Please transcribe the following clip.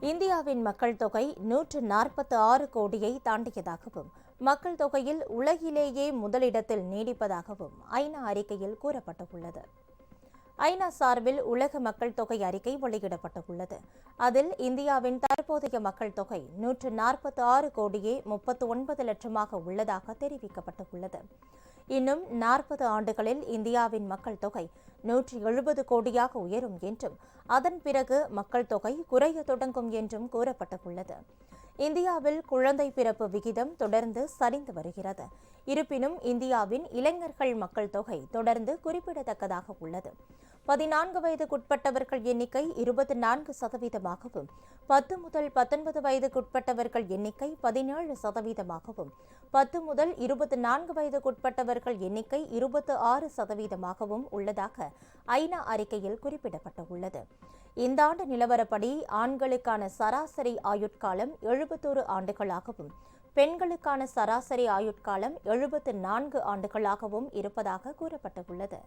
இந்தியாவின் மக்கள் தொகை 146 கோடியை தாண்டியதாகவும் மக்கள் தொகையில் உலகிலேயே முதலிடத்தில் நீடிப்பதாகவும் ஐநா அறிக்கையில் கூறப்பட்டுள்ளது. ஐநா சார்பில் உலக மக்கள் தொகை அறிக்கை வெளியிடப்பட்டுள்ளது. அதில் இந்தியாவின் தற்போதைய மக்கள் தொகை 146 கோடியே 39 லட்சமாக உள்ளதாக தெரிவிக்கப்பட்டுள்ளது. இன்னும் 40 ஆண்டுகளில் இந்தியாவின் மக்கள் தொகை 170 கோடியாக உயரும் என்றும் அதன் பிறகு மக்கள் தொகை குறைய தொடங்கும் என்றும் கூறப்பட்டுள்ளது. இந்தியாவில் குழந்தை பிறப்பு விகிதம் தொடர்ந்து சரிந்து வருகிறது. இருப்பினும் இந்தியாவின் இளைஞர்கள் மக்கள் தொகை தொடர்ந்து குறிப்பிடத்தக்கதாக உள்ளது. 14 வயதுக்குட்பட்டவர்கள் எண்ணிக்கை 24%, 10 முதல் 19 வயதுக்குட்பட்டவர்கள் எண்ணிக்கை 17%, 10 முதல் 24 வயதுக்குட்பட்டவர்கள் எண்ணிக்கை 26% உள்ளதாக ஐநா அறிக்கையில் குறிப்பிடப்பட்டுள்ளது. இந்த ஆண்டு நிலவரப்படி ஆண்களுக்கான சராசரி ஆயுட்காலம் 71 ஆண்டுகளாகவும் பெண்களுக்கான சராசரி ஆயுட்காலம் 74 ஆண்டுகளாகவும் இருப்பதாக கூறப்பட்டுள்ளது.